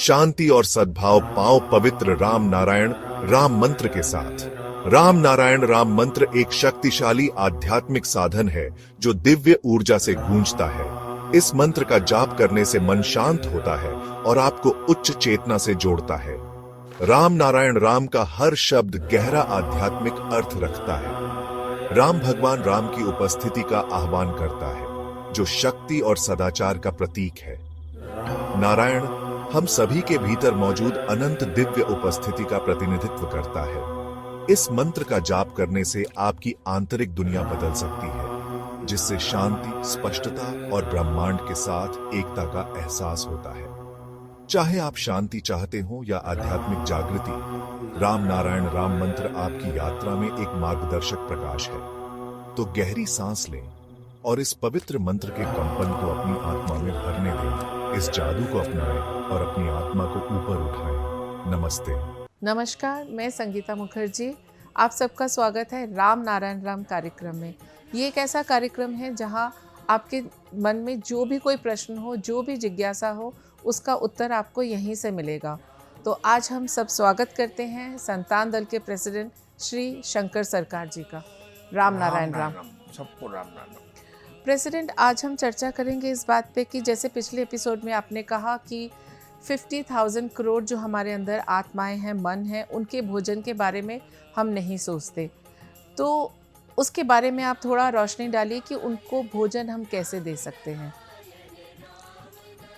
शांति और सद्भाव पाओ पवित्र राम नारायण राम मंत्र के साथ। राम नारायण राम मंत्र एक शक्तिशाली आध्यात्मिक साधन है जो दिव्य ऊर्जा से गूंजता है। इस मंत्र का जाप करने से मन शांत होता है और आपको उच्च चेतना से जोड़ता है। राम नारायण राम का हर शब्द गहरा आध्यात्मिक अर्थ रखता है। राम भगवान राम की उपस्थिति का आह्वान करता है, जो शक्ति और सदाचार का प्रतीक है। नारायण हम सभी के भीतर मौजूद अनंत दिव्य उपस्थिति का प्रतिनिधित्व करता है। इस मंत्र का जाप करने से आपकी आंतरिक दुनिया बदल सकती है, जिससे शांति, स्पष्टता और ब्रह्मांड के साथ एकता का एहसास होता है। चाहे आप शांति चाहते हो या आध्यात्मिक जागृति, राम नारायण राम मंत्र आपकी यात्रा में एक मार्गदर्शक प्रकाश है। तो गहरी सांस लें और इस पवित्र मंत्र के कंपन को अपनी आत्मा में भरने दें। इस जादू को अपनाएं और अपनी आत्मा को ऊपर उठाएं। नमस्ते। नमस्कार, मैं संगीता मुखर्जी। आप सबका स्वागत है राम नारायण राम कार्यक्रम में। ये एक ऐसा कार्यक्रम है जहां आपके मन में जो भी कोई प्रश्न हो, जो भी जिज्ञासा हो, उसका उत्तर आपको यहीं से मिलेगा। तो आज हम सब स्वागत करते हैं संतान दल के प्रेसिडेंट श्री शंकर सरकार जी का। राम नारायण राम। सबको राम नारायण। प्रेसिडेंट, आज हम चर्चा करेंगे इस बात पे कि जैसे पिछले एपिसोड में आपने कहा कि 50,000 करोड़ जो हमारे अंदर आत्माएं हैं, मन है, उनके भोजन के बारे में हम नहीं सोचते। तो उसके बारे में आप थोड़ा रोशनी डालिए कि उनको भोजन हम कैसे दे सकते हैं।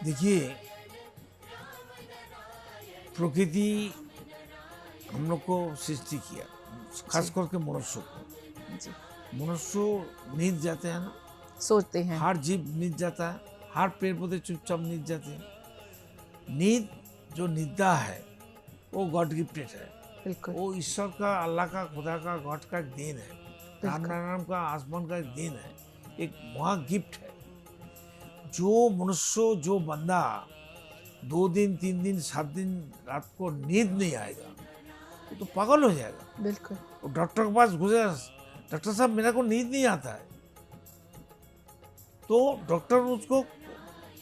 देखिए, प्रकृति हम लोग को सृष्टि किया, खास करके मनुष्य को। मनुष्य नींद जाते हैं ना, सोचते हैं। हर जीव नींद जाता है, हर पेड़ पौधे चुपचाप नींद जाते हैं। नींद जो निद्रा है वो गॉड गिफ्टेड है। बिल्कुल। वो ईश्वर का, अल्लाह का, खुदा का, गॉड का एक देन है। राम नारायण का, आसमान का एक देन है, एक महा गिफ्ट है। जो मनुष्य, जो बंदा 2 दिन, 3 दिन, 7 दिन रात को नींद नहीं आएगा, वो तो पागल हो जाएगा। बिल्कुल। वो डॉक्टर के पास गुजरा, डॉक्टर साहब मेरा को नींद नहीं आता है, तो डॉक्टर उसको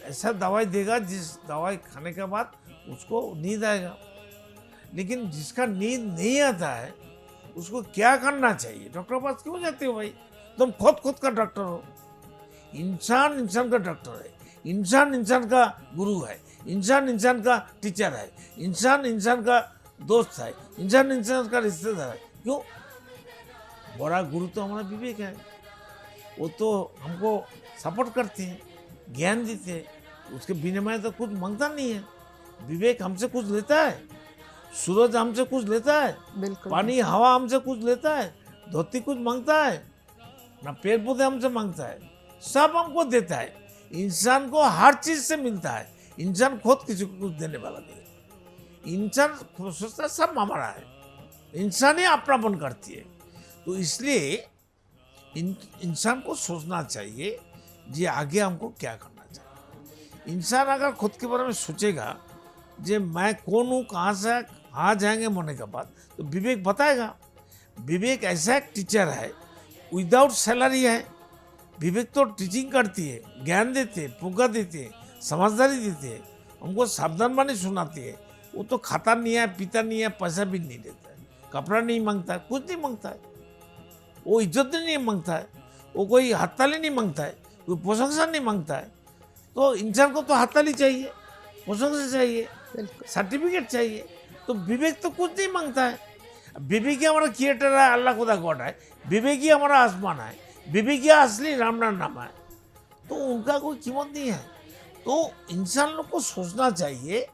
ऐसा दवाई देगा जिस दवाई खाने के बाद उसको नींद आएगा। लेकिन जिसका नींद नहीं आता है उसको क्या करना चाहिए? डॉक्टर के पास क्यों जाते हो भाई? तुम खुद का डॉक्टर हो। इंसान का डॉक्टर है, इंसान का गुरु है, इंसान का टीचर है, इंसान का दोस्त है, इंसान का रिश्तेदार है। क्यों? बड़ा गुरु तो हमारा विवेक है। वो तो हमको सपोर्ट करते हैं, ज्ञान देते हैं, उसके विनिमय तो कुछ मांगता नहीं है। विवेक हमसे कुछ लेता है, सूरज हमसे कुछ लेता है, बिल्कुल। पानी हवा हमसे कुछ लेता है, धरती कुछ मांगता है ना, पेड़ पौधे हमसे मांगता है, सब हमको देता है। इंसान को हर चीज से मिलता है। इंसान खुद किसी को कुछ देने वाला नहीं है। इंसान सोचता सब हमारा है, इंसान ही अपनापन करती है। तो इसलिए इंसान को सोचना चाहिए जी आगे हमको क्या करना चाहिए। इंसान अगर खुद के बारे में सोचेगा जे मैं कौन हूँ, कहाँ से कहाँ जाएंगे मरने के बाद, तो विवेक बताएगा। विवेक ऐसा एक टीचर है, विदाउट सैलरी है। विवेक तो टीचिंग करती है, ज्ञान देते हैं, पुगा देते हैं, समझदारी देते हैं, हमको सावधान वाणी सुनाती है। वो तो खाता नहीं है, पीता नहीं है, पैसा भी नहीं देता है, कपड़ा नहीं मांगता है, कुछ नहीं मांगता है, वो इज्जत नहीं मांगता है, वो कोई हथताली नहीं मांगता है, कोई प्रशंसा नहीं मांगता है। तो इंसान को तो हथताली चाहिए, प्रशंसा चाहिए, सर्टिफिकेट चाहिए। तो विवेक तो कुछ नहीं मांगता है। विवेक ही हमारा क्रिएटर है, अल्लाह खुदा गॉड है। विवेक ही हमारा आसमान है, विवेक ही असली राम नाम है। तो उनका कोई कीमत नहीं है। तो इंसान लोग को सोचना चाहिए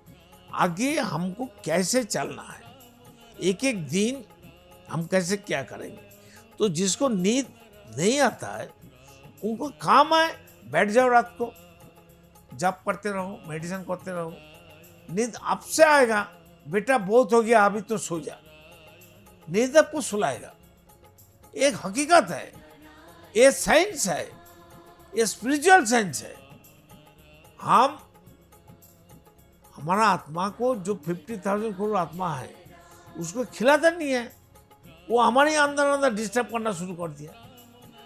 आगे हमको कैसे चलना है, एक एक दिन हम कैसे क्या करेंगे। तो जिसको नींद नहीं आता है उनको काम है, बैठ जाओ रात को, जप करते रहो, मेडिटेशन करते रहो, नींद आपसे आएगा। बेटा बहुत हो गया, अभी तो सो जा, नींद आपको सुलाएगा। एक हकीकत है, ये साइंस है, ये स्पिरिचुअल साइंस है। हमारा आत्मा को जो 50,000 करोड़ आत्मा है उसको खिलाता नहीं है, वो हमारे अंदर डिस्टर्ब करना शुरू कर दिया।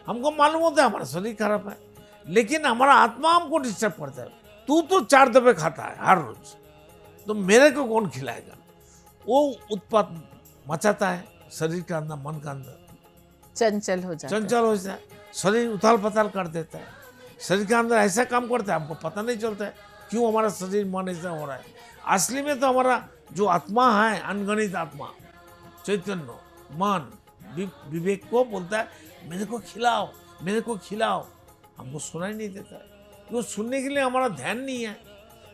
हमको मालूम होता है हमारा शरीर खराब है, लेकिन हमारा आत्मा हमको डिस्टर्ब करता है। तू तो 4 दफे खाता है हर रोज, तो मेरे को कौन खिलाएगा? वो उत्पात मचाता है शरीर के अंदर, मन के अंदर चंचल हो जाता है। चंचल हो जाता है, शरीर उथल पथल कर देता है, शरीर के अंदर ऐसा काम करता है हमको पता नहीं चलता है क्यों हमारा शरीर मन ऐसा हो रहा है। असली में तो हमारा जो आत्मा है, अनगणित आत्मा, चैतन्य मन विवेक को बोलता है मेरे को खिलाओ, मेरे को खिलाओ। हमको सुनाई नहीं देता है, क्यों? सुनने के लिए हमारा ध्यान नहीं है,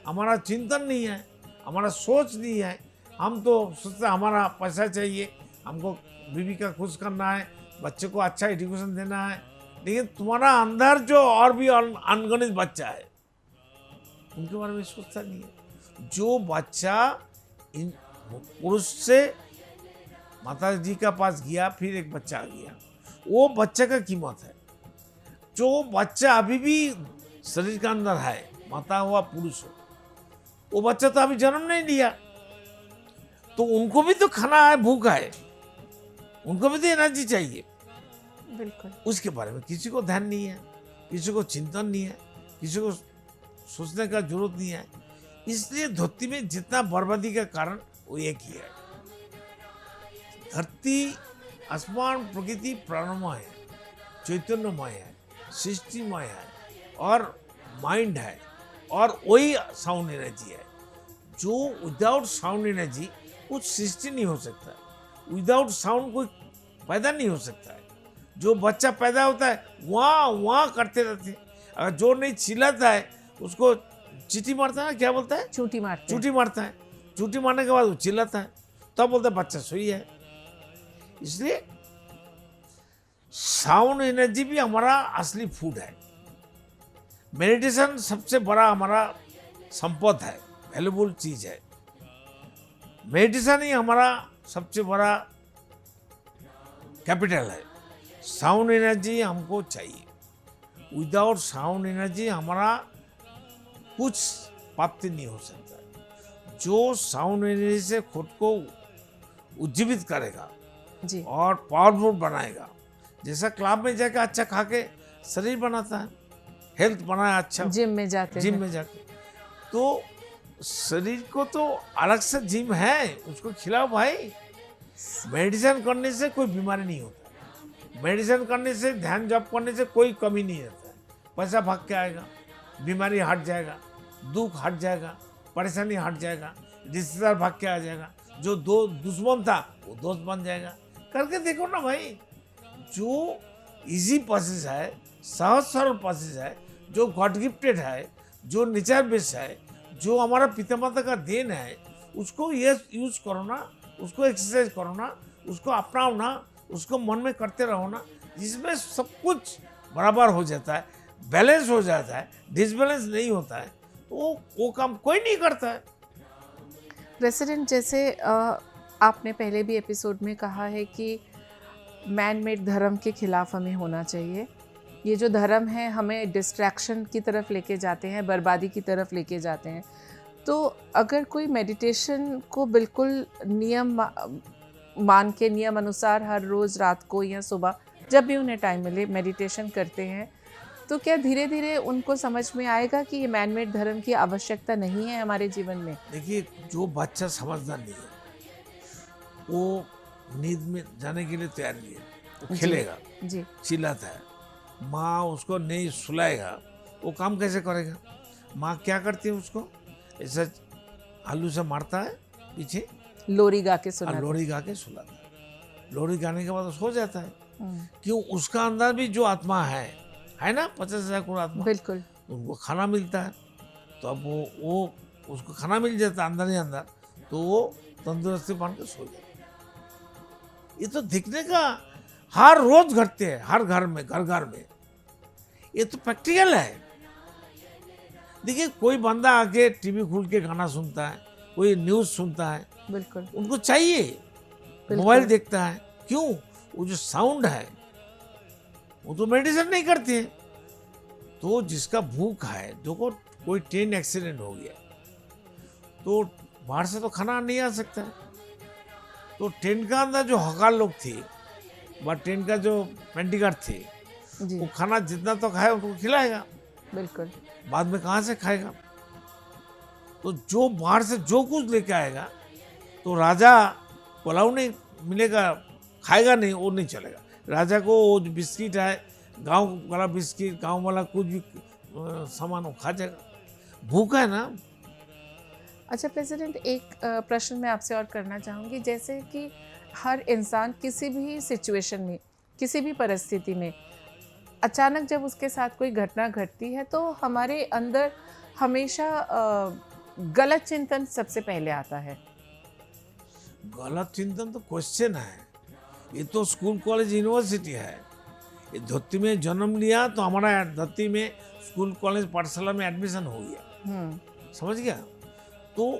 हमारा चिंतन नहीं है, हमारा सोच नहीं है। हम तो सोचते हमारा पैसा चाहिए, हमको बीवी का खुश करना है, बच्चे को अच्छा एजुकेशन देना है, लेकिन तुम्हारा अंदर जो और भी अनगणित बच्चा है उनके बारे में सोचता नहीं है। जो बच्चा इन पुरुष से माता जी का पास गया, फिर एक बच्चा आ गया, वो बच्चे का कीमत है। जो बच्चा अभी भी शरीर के अंदर है, माता हुआ पुरुष हो, वो बच्चा तो अभी जन्म नहीं लिया, तो उनको भी तो खाना है, भूख है, उनको भी तो एनर्जी चाहिए। बिल्कुल। उसके बारे में किसी को ध्यान नहीं है, किसी को चिंतन नहीं है, किसी को सोचने का जरूरत नहीं है। इसलिए धरती में जितना बर्बादी का कारण वो एक ही है। धरती, आसमान, प्रकृति प्राणमय है, चैतन्यमय है, सृष्टिमय है और माइंड है, और वही साउंड एनर्जी है। जो विदाउट साउंड एनर्जी कुछ सृष्टि नहीं हो सकता, विदाउट साउंड कोई पैदा नहीं हो सकता है। जो बच्चा पैदा होता है वहाँ वहाँ करते रहते हैं, अगर जो नहीं चिल्लाता है उसको चीटी मारता है ना, क्या बोलता है, चूटी मारते हैं। चूटी मारता है, चूटी मारने के बाद वो चिल्लाता है, तब बोलता है बच्चा सोई है। इसलिए साउंड एनर्जी भी हमारा असली फूड है। मेडिटेशन सबसे बड़ा हमारा संपद है, वैल्यूबल चीज है। मेडिटेशन ही हमारा सबसे बड़ा कैपिटल है। साउंड एनर्जी हमको चाहिए, विदाउट साउंड एनर्जी हमारा कुछ प्राप्ति नहीं हो सकता। जो साउंड एनर्जी से खुद को उज्जीवित करेगा जी। और पावरफुल बनाएगा, जैसा क्लब में जाके अच्छा खा के शरीर बनाता है, हेल्थ बनाया अच्छा, जिम में जाते जिम हैं। में जाके, तो शरीर को तो अलग से जिम है, उसको खिलाओ भाई। मेडिसिन करने से कोई बीमारी नहीं होता, मेडिसिन करने से, ध्यान जप करने से कोई कमी नहीं रहता है। पैसा भाग के आएगा, बीमारी हट जाएगा, दुख हट जाएगा, परेशानी हट जाएगा, रिश्तेदार भाग के आ जाएगा, जो दो दुश्मन था वो दोस्त बन जाएगा। करके देखो ना भाई, जो इजी प्रोसेस है, सहज सरल प्रोसेस है, जो गॉड गिफ्टेड है, जो नेचर बेस है, जो हमारा पिता माता का देन है, उसको ये यूज करो ना, उसको एक्सरसाइज करो ना, उसको अपनाओ ना, उसको मन में करते रहो ना, जिसमें सब कुछ बराबर हो जाता है, बैलेंस हो जाता है, डिसबैलेंस नहीं होता है, तो वो काम कोई नहीं करता है। प्रेसिडेंट, जैसे आपने पहले भी एपिसोड में कहा है कि मैन मेड धर्म के खिलाफ हमें होना चाहिए। ये जो धर्म है हमें डिस्ट्रैक्शन की तरफ लेके जाते हैं, बर्बादी की तरफ लेके जाते हैं। तो अगर कोई मेडिटेशन को बिल्कुल नियम मान के, नियम अनुसार हर रोज़ रात को या सुबह जब भी उन्हें टाइम मिले मेडिटेशन करते हैं, तो क्या धीरे धीरे उनको समझ में आएगा कि ये मैन मेड धर्म की आवश्यकता नहीं है हमारे जीवन में? देखिए, जो बच्चा समझदार नहीं है वो नींद में जाने के लिए तैयार नहीं है, वो खेलेगा, जी। चिल्लाता है, माँ उसको नहीं सुलाएगा, वो काम कैसे करेगा? माँ क्या करती है, उसको ऐसा आलू से मारता है पीछे, लोरी गा के और सुना। लोरी गा के सुलाता है। लोरी गाने के बाद वो सो जाता है। क्यों? उसका अंदर भी जो आत्मा है ना, 50,000 करोड़ आत्मा, बिल्कुल। उनको खाना मिलता है, तो अब वो उसको खाना मिल जाता है अंदर ही अंदर, तो वो तंदुरुस्ती बन के सो जाता है। ये तो दिखने का हर रोज घटते हैं, हर घर में, घर घर में। ये तो प्रैक्टिकल है। देखिए, कोई बंदा आके टीवी खोल के गाना सुनता है, कोई न्यूज सुनता है, बिल्कुल। उनको चाहिए, मोबाइल देखता है, क्यों? वो जो साउंड है वो तो मेडिसिन नहीं करते हैं। तो जिसका भूख है, देखो कोई ट्रेन एक्सीडेंट हो गया तो बाहर से तो खाना नहीं आ सकता है, तो ट्रेन का अंदर जो हकार लोग थे, ट्रेन का जो पेंटिकर थे, जी। वो खाना जितना तो खाए उनको खिलाएगा, बिल्कुल। बाद में कहाँ से खाएगा? तो जो बाहर से जो कुछ लेके आएगा तो राजा पुलाव नहीं मिलेगा, खाएगा नहीं, वो नहीं चलेगा। राजा को वो जो बिस्किट है, गांव वाला बिस्किट, गांव वाला कुछ भी सामान वो खा जाएगा। भूखा है ना। अच्छा प्रेसिडेंट, एक प्रश्न मैं आपसे और करना चाहूँगी। जैसे कि हर इंसान किसी भी सिचुएशन में, किसी भी परिस्थिति में अचानक जब उसके साथ कोई घटना घटती है तो हमारे अंदर हमेशा गलत चिंतन सबसे पहले आता है। गलत चिंतन तो क्वेश्चन है। ये तो स्कूल कॉलेज यूनिवर्सिटी है। ये धोती में जन्म लिया तो हमारा धोती में स्कूल कॉलेज पाठशाला में एडमिशन हो गया। समझ गया? तो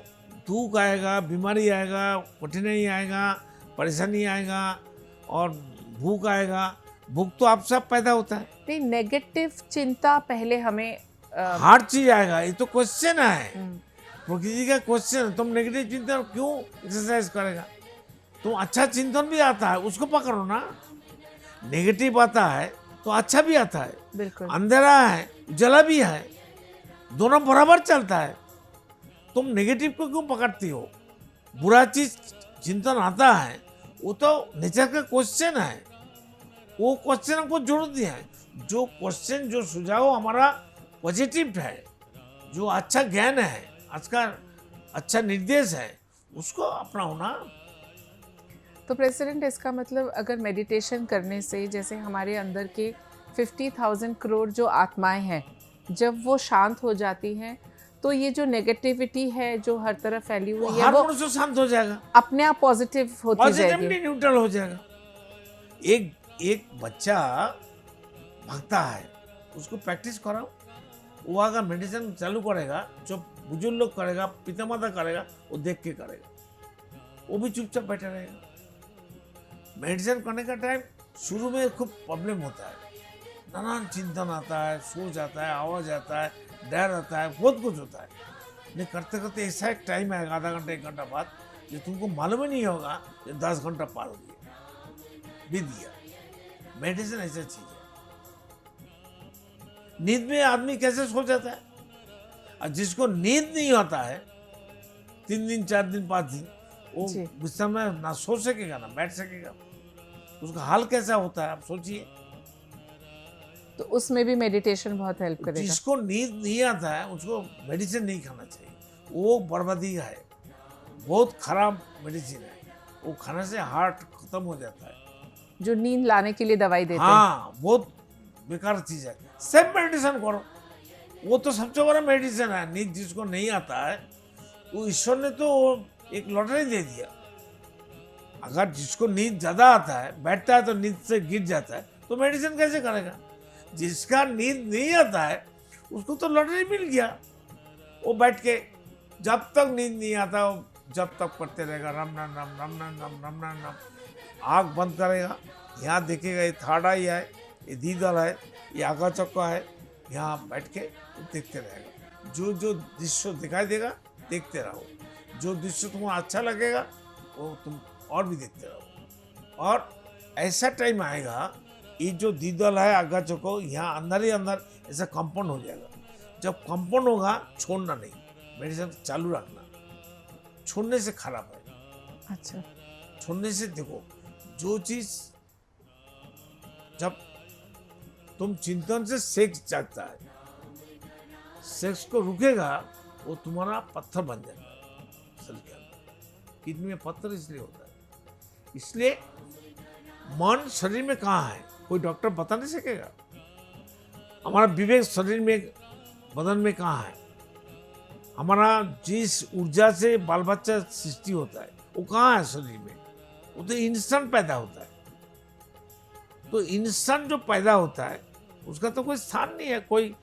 दुख आएगा, बीमारी आएगा, कठिनाई आएगा, परेशानी आएगा और भूख आएगा। भूख तो आप सब पैदा होता है। नहीं, नेगेटिव चिंता पहले हमें हर चीज आएगा। ये तो क्वेश्चन है, प्रकृति का क्वेश्चन। तुम नेगेटिव चिंतन क्यों एक्सरसाइज करेगा? तुम अच्छा चिंतन भी आता है, उसको पकड़ो ना। नेगेटिव आता है तो अच्छा भी आता है। बिल्कुल। अंधेरा है, उजाला भी है, दोनों बराबर चलता है। तुम नेगेटिव को क्यों पकड़ती हो? बुरा चीज चिंतन आता है, वो तो नेचर का क्वेश्चन है। वो क्वेश्चन हमको जरूरत नहीं है। जो क्वेश्चन, जो सुझाव हमारा पॉजिटिव है, जो अच्छा ज्ञान है, आज का अच्छा निर्देश है, उसको अपनाओ ना। तो प्रेसिडेंट, इसका मतलब अगर मेडिटेशन करने से, जैसे हमारे अंदर के 50,000 करोड़ जो आत्माएं हैं, जब वो शांत हो जाती हैं तो ये जो नेगेटिविटी है जो हर तरफ फैली हुई है वो से शांत हो जाएगा, अपने आप पॉजिटिव होती जाएगी। पॉजिटिवली न्यूट्रल हो जाएगा। एक बच्चा भागता है, उसको प्रैक्टिस कराओ। वो अगर मेडिटेशन चालू करेगा, जो बुजुर्ग लोग करेगा, पितामाता करेगा, वो देख के करेगा, वो भी चुपचाप बैठा रहेगा। मेडिटेशन करने का टाइम शुरू में खूब प्रॉब्लम होता है, नाना चिंतन आता है, सोच आता है, आवाज आता है, डर आता है, बहुत कुछ होता है। नहीं, करते करते ऐसा एक टाइम आएगा, आधा घंटा 1 घंटा बाद, जो तुमको मालूम ही नहीं होगा कि 10 घंटा पार हो गया, बीत गया। मेडिटेशन ऐसा चीज है। नींद में आदमी कैसे सो जाता है? और जिसको नींद नहीं होता है 3 दिन 4 दिन 5 दिन, वो जी। बिस्तर में ना सो सकेगा ना बैठ सकेगा। उसका हाल कैसा होता है आप सोचिए। तो उसमें भी मेडिटेशन बहुत हेल्प करेगा। जिसको नींद नहीं आता है उसको मेडिसिन नहीं खाना चाहिए, वो बर्बादी है, बहुत खराब मेडिसिन है। वो खाने से हार्ट खत्म हो जाता है। जो नींद लाने के लिए दवाई देते हैं। हाँ, बहुत बेकार चीज है। सब मेडिसिन करो, वो तो सबसे बड़ा मेडिसिन है। नींद जिसको नहीं आता है, वो ईश्वर ने तो एक लॉटरी दे दिया। अगर जिसको नींद ज्यादा आता है, बैठता है तो नींद से गिर जाता है, तो मेडिसिन कैसे करेगा? जिसका नींद नहीं आता है उसको तो लॉटरी मिल गया। वो बैठ के जब तक नींद नहीं आता, वो जब तक पढ़ते रहेगा, राम नाम राम राम नाम राम राम नाम राम। आँख बंद करेगा, यहाँ देखेगा ये थर्ड आई है, ये दीदल है, ये आगा चक्का है, यहाँ बैठ के देखते रहेगा। जो जो दृश्य दिखाई देगा देखते रहो। जो दृश्य तुमको अच्छा लगेगा वो तुम और भी देखते रहो। और ऐसा टाइम आएगा, ये जो दीदल है, आगा चक्को, यहाँ अंदर ही अंदर ऐसा कंपाउंड हो जाएगा। जब कंपाउंड होगा, छोड़ना नहीं, मेडिसिन चालू रखना। छोड़ने से खराब है। अच्छा। छोड़ने से देखो, जो चीज जब तुम चिंतन से सेक्स जागता है, सेक्स को रुकेगा, वो तुम्हारा पत्थर बन जाएगा शरीर के अंदर। किडनी में पत्थर इसलिए होता है। इसलिए मन शरीर में कहाँ है कोई डॉक्टर बता नहीं सकेगा। हमारा विवेक शरीर में, बदन में कहाँ है? हमारा जिस ऊर्जा से बाल बच्चा सृष्टि होता है, वो कहाँ है शरीर में? वो तो इंस्टेंट पैदा होता है। तो इंस्टेंट जो पैदा होता है उसका तो कोई स्थान नहीं है, कोई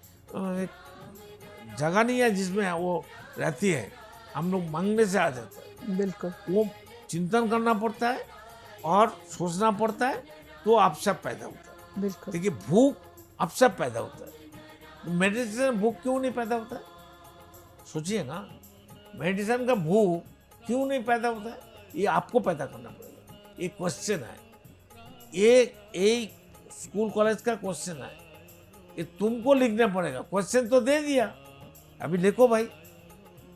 जगह नहीं है जिसमें वो रहती है। हम लोग मांगने से आ जाता है। बिल्कुल। वो चिंतन करना पड़ता है और सोचना पड़ता है, तो आपसे पैदा होता है। बिल्कुल। देखिए, भूख आपसे पैदा होता है। मेडिटेशन भूख क्यों नहीं पैदा होता है? सोचिए ना, मेडिटेशन का भूख क्यों नहीं पैदा होता है? ये आपको पैदा करना पड़ेगा। ये क्वेश्चन है, ये स्कूल कॉलेज का क्वेश्चन है। ये तुमको लिखना पड़ेगा। क्वेश्चन तो दे दिया, अभी लिखो भाई।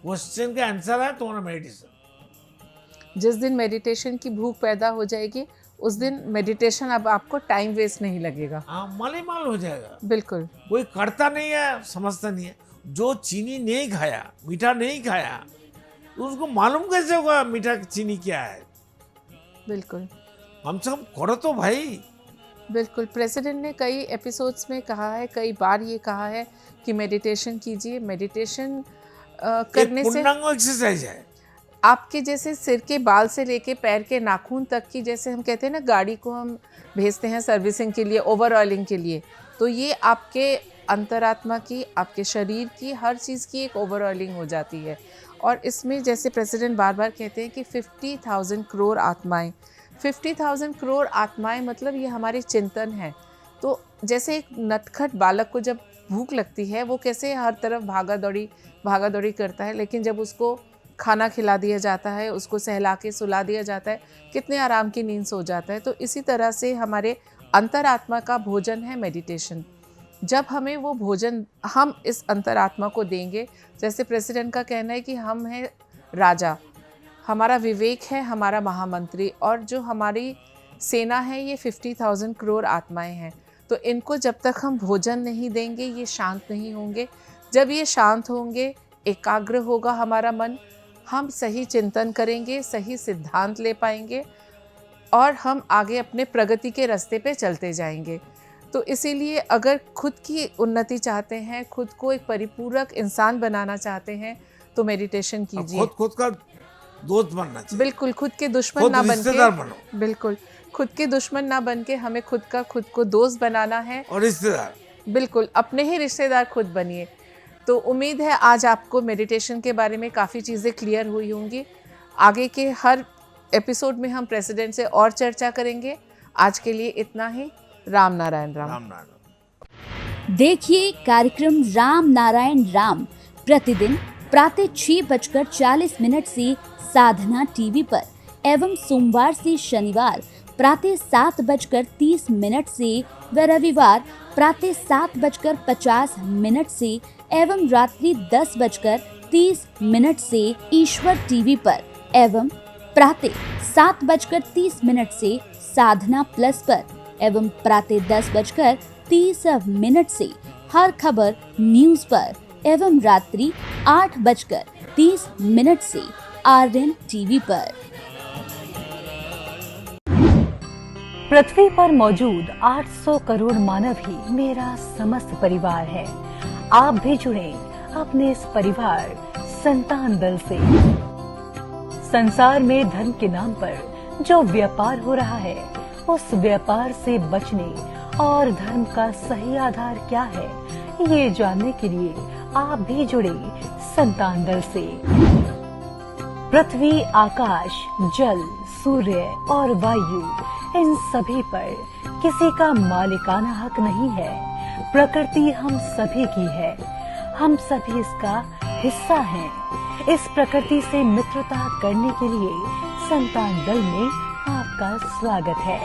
क्वेश्चन का आंसर है तुम्हारा मेडिटेशन। जिस दिन मेडिटेशन की भूख पैदा हो जाएगी उस दिन मेडिटेशन अब आपको टाइम वेस्ट नहीं लगेगा। हाँ, माल ही माल हो जाएगा। बिल्कुल। कोई करता नहीं है, समझता नहीं है। जो चीनी नहीं खाया, मीठा नहीं खाया, तो उसको मालूम कैसे होगा मीठा चीनी क्या है। बिल्कुल हम सब करो तो भाई। बिल्कुल। प्रेसिडेंट ने कई एपिसोड्स में कहा है, कई बार ये कहा है कि मेडिटेशन कीजिए। मेडिटेशन करने से पूर्णांग एक्सरसाइज है। आपके जैसे सिर के बाल से लेके पैर के नाखून तक की, जैसे हम कहते हैं ना गाड़ी को हम भेजते हैं सर्विसिंग के लिए, ओवर ऑयलिंग के लिए, तो ये आपके अंतरात्मा की, आपके शरीर की, हर चीज़ की एक ओवर ऑयलिंग हो जाती है। और इसमें जैसे प्रेसिडेंट बार बार कहते हैं कि 50,000 करोड़ आत्माएं, 50,000 करोड़ आत्माएं मतलब ये हमारे चिंतन है। तो जैसे एक नटखट बालक को जब भूख लगती है वो कैसे हर तरफ भागा दौड़ी करता है, लेकिन जब उसको खाना खिला दिया जाता है, उसको सहला के सुला दिया जाता है, कितने आराम की नींद सो जाता है। तो इसी तरह से हमारे अंतरात्मा का भोजन है मेडिटेशन। जब हमें वो भोजन हम इस अंतरात्मा को देंगे, जैसे प्रेसिडेंट का कहना है कि हम हैं राजा, हमारा विवेक है हमारा महामंत्री, और जो हमारी सेना है ये 50,000 करोड़ आत्माएं हैं। तो इनको जब तक हम भोजन नहीं देंगे ये शांत नहीं होंगे। जब ये शांत होंगे, एकाग्र होगा हमारा मन, हम सही चिंतन करेंगे, सही सिद्धांत ले पाएंगे और हम आगे अपने प्रगति के रास्ते पे चलते जाएंगे। तो इसीलिए अगर खुद की उन्नति चाहते हैं, खुद को एक परिपूरक इंसान बनाना चाहते हैं, तो मेडिटेशन कीजिए। खुद का दोस्त बनना चाहिए। बिल्कुल, खुद के दुश्मन ना बन रिश्तेदार के, बनो। बिल्कुल खुद के दुश्मन ना बन के हमें खुद को दोस्त बनाना है। और रिश्तेदार, बिल्कुल अपने ही रिश्तेदार खुद बनिए। तो उम्मीद है आज आपको मेडिटेशन के बारे में काफ़ी चीज़ें क्लियर हुई होंगी। आगे के हर एपिसोड में हम प्रेसिडेंट से और चर्चा करेंगे। आज के लिए इतना ही। राम नारायण राम। राम नारायण। देखिए कार्यक्रम राम नारायण राम प्रतिदिन प्रातः 6:40 से साधना टीवी पर एवं सोमवार से शनिवार प्रातः 7:30 से व रविवार प्रातः 7:50 से एवं रात्रि 10:30 से ईश्वर टीवी पर एवं प्रातः 7:30 से साधना प्लस पर एवं प्रातः 10:30 से हर खबर न्यूज पर एवं रात्रि 8:30 से आरएन टीवी पर। पृथ्वी पर मौजूद 800 करोड़ मानव ही मेरा समस्त परिवार है। आप भी जुड़े अपने इस परिवार संतान दल से। संसार में धर्म के नाम पर जो व्यापार हो रहा है, उस व्यापार से बचने और धर्म का सही आधार क्या है, ये जानने के लिए आप भी जुड़े संतान दल से। पृथ्वी, आकाश, जल, सूर्य और वायु, इन सभी पर किसी का मालिकाना हक नहीं है। प्रकृति हम सभी की है, हम सभी इसका हिस्सा हैं। इस प्रकृति से मित्रता करने के लिए संतान दल में आपका स्वागत है।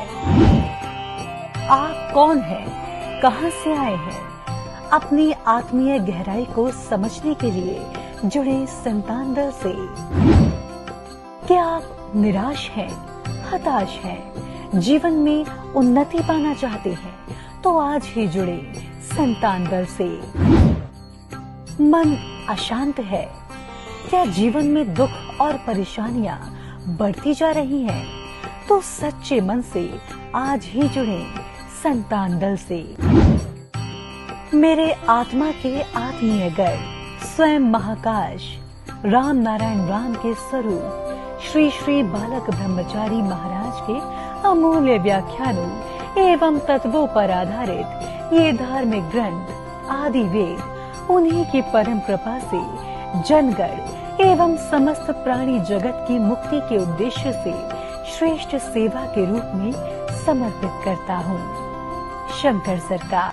आप कौन हैं? कहां से आए हैं? अपनी आत्मीय गहराई को समझने के लिए जुड़े संतान दल से। क्या आप निराश हैं, हताश हैं, जीवन में उन्नति पाना चाहते हैं, तो आज ही जुड़े संतान दल से। मन अशांत है, क्या जीवन में दुख और परेशानियां बढ़ती जा रही हैं, तो सच्चे मन से आज ही जुड़े संतान दल से। मेरे आत्मा के आत्मीय गर्व स्वयं महाकाश राम नारायण राम के स्वरूप श्री श्री बालक ब्रह्मचारी महाराज के अमूल्य व्याख्यानों एवं तत्वों पर आधारित ये धार्मिक ग्रंथ आदि वेद उन्हीं की परम कृपा से जनगण एवं समस्त प्राणी जगत की मुक्ति के उद्देश्य से श्रेष्ठ सेवा के रूप में समर्पित करता हूँ। शंकर सरकार।